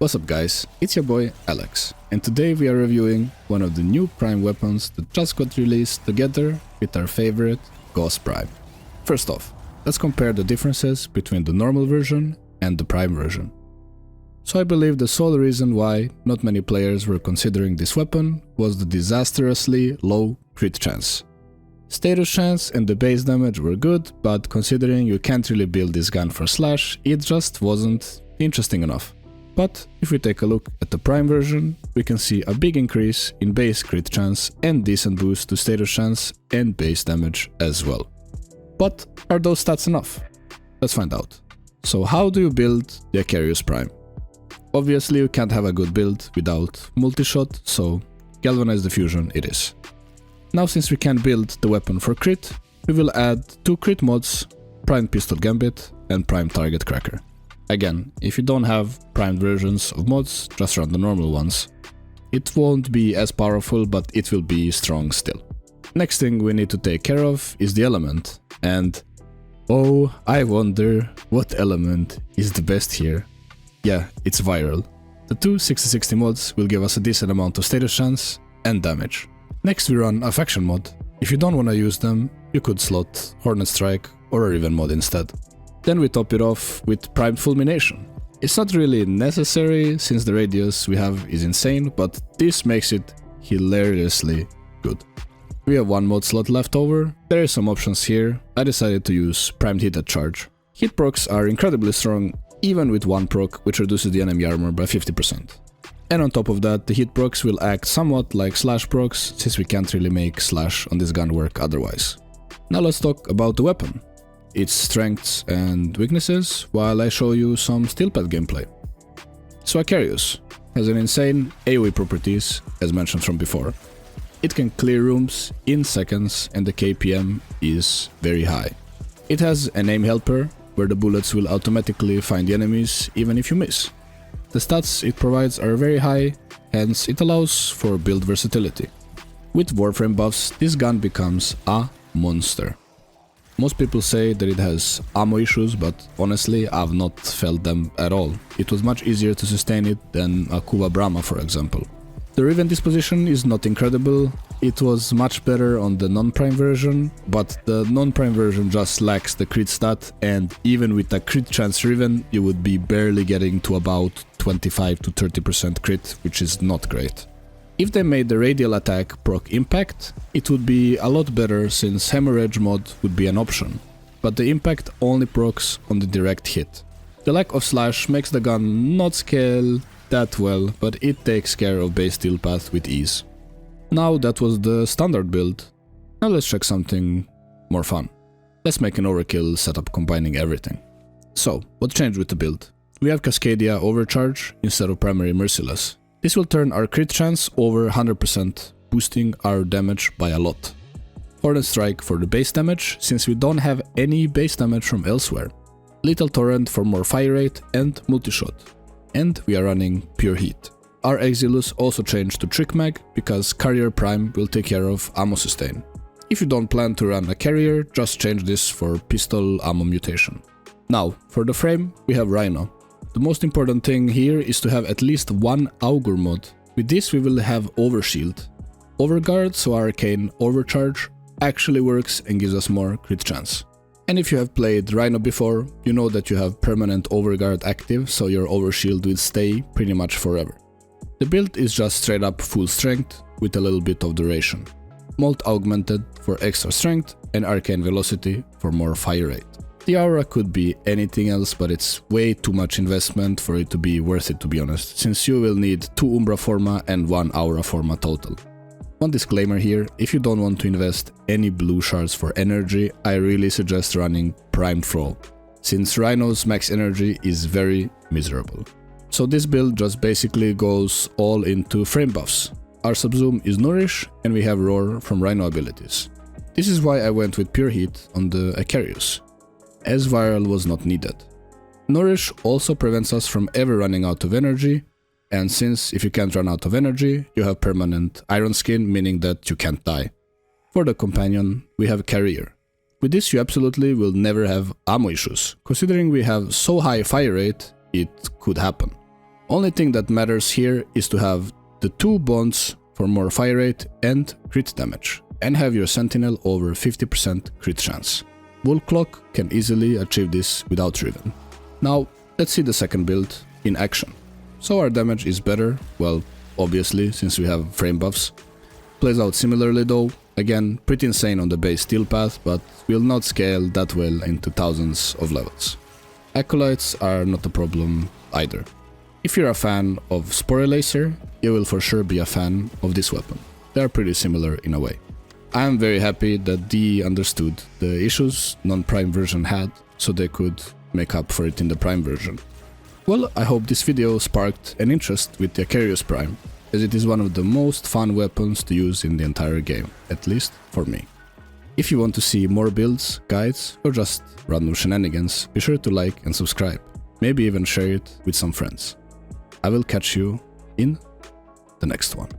What's up guys, it's your boy Alex, and today we are reviewing one of the new Prime weapons that just got released together with our favorite Ghost Prime. First off, let's compare the differences between the normal version and the Prime version. So I believe the sole reason why not many players were considering this weapon was the disastrously low crit chance. Status chance and the base damage were good, but considering you can't really build this gun for slash, it just wasn't interesting enough. But if we take a look at the Prime version, we can see a big increase in base crit chance and decent boost to status chance and base damage as well. But are those stats enough? Let's find out. So how do you build the Akarius Prime? Obviously you can't have a good build without multi-shot, so galvanize diffusion it is. Now since we can build the weapon for crit, we will add 2 crit mods, Prime Pistol Gambit and Prime Target Cracker. Again, if you don't have primed versions of mods, just run the normal ones. It won't be as powerful, but it will be strong still. Next thing we need to take care of is the element, and oh, I wonder what element is the best here. Yeah, it's viral. The two 60/60 mods will give us a decent amount of status chance and damage. Next we run a faction mod. If you don't want to use them, you could slot Hornet Strike or a Riven mod instead. Then we top it off with Primed Fulmination. It's not really necessary since the radius we have is insane, but this makes it hilariously good. We have one mod slot left over. There are some options here. I decided to use Primed Hit at Charge. Hit procs are incredibly strong even with one proc, which reduces the enemy armor by 50%. And on top of that, the hit procs will act somewhat like slash procs, since we can't really make slash on this gun work otherwise. Now let's talk about the weapon, its strengths and weaknesses, while I show you some steel pad gameplay. So Akarius has an insane AoE properties, as mentioned from before. It can clear rooms in seconds and the KPM is very high. It has an aim helper, where the bullets will automatically find the enemies even if you miss. The stats it provides are very high, hence it allows for build versatility. With Warframe buffs, this gun becomes a monster. Most people say that it has ammo issues, but honestly I've not felt them at all. It was much easier to sustain it than a Kuva Brahma, for example. The Riven disposition is not incredible. It was much better on the non-prime version, but the non-prime version just lacks the crit stat, and even with a crit chance Riven, you would be barely getting to about 25 to 30% crit, which is not great. If they made the radial attack proc impact, it would be a lot better since hemorrhage mod would be an option, but the impact only procs on the direct hit. The lack of slash makes the gun not scale that well, but it takes care of base steel path with ease. Now that was the standard build. Now let's check something more fun. Let's make an overkill setup combining everything. So, what changed with the build? We have Cascadia Overcharge instead of Primary Merciless. This will turn our crit chance over 100%, boosting our damage by a lot. Hornet Strike for the base damage, since we don't have any base damage from elsewhere. Lethal Torrent for more fire rate and multi-shot. And we are running Pure Heat. Our Exilus also changed to Trick Mag, because Carrier Prime will take care of ammo sustain. If you don't plan to run a carrier, just change this for pistol ammo mutation. Now, for the frame, we have Rhino. The most important thing here is to have at least one Augur mod. With this we will have Overshield. Overguard, so Arcane Overcharge, actually works and gives us more crit chance. And if you have played Rhino before, you know that you have permanent Overguard active, so your Overshield will stay pretty much forever. The build is just straight up full strength with a little bit of duration. Molt Augmented for extra strength and Arcane Velocity for more fire rate. The aura could be anything else, but it's way too much investment for it to be worth it, to be honest, since you will need 2 Umbra Forma and 1 Aura Forma total. One disclaimer here, if you don't want to invest any blue shards for energy, I really suggest running Primed Throw, since Rhino's max energy is very miserable. So this build just basically goes all into frame buffs. Our subzoom is Nourish and we have Roar from Rhino abilities. This is why I went with Pure Heat on the Akarius, as Viral was not needed. Nourish also prevents us from ever running out of energy, and since if you can't run out of energy, you have permanent Iron Skin, meaning that you can't die. For the companion, we have Carrier. With this you absolutely will never have ammo issues. Considering we have so high fire rate, it could happen. Only thing that matters here is to have the 2 bonds for more fire rate and crit damage, and have your sentinel over 50% crit chance. Bullclock can easily achieve this without Riven. Now let's see the second build in action. So our damage is better, well obviously since we have frame buffs. Plays out similarly though, again pretty insane on the base steel path, but will not scale that well into thousands of levels. Acolytes are not a problem either. If you're a fan of Sporelacer, you will for sure be a fan of this weapon. They are pretty similar in a way. I am very happy that DE understood the issues non-Prime version had, so they could make up for it in the Prime version. Well, I hope this video sparked an interest with the Akarius Prime, as it is one of the most fun weapons to use in the entire game, at least for me. If you want to see more builds, guides, or just random shenanigans, be sure to like and subscribe, maybe even share it with some friends. I will catch you in the next one.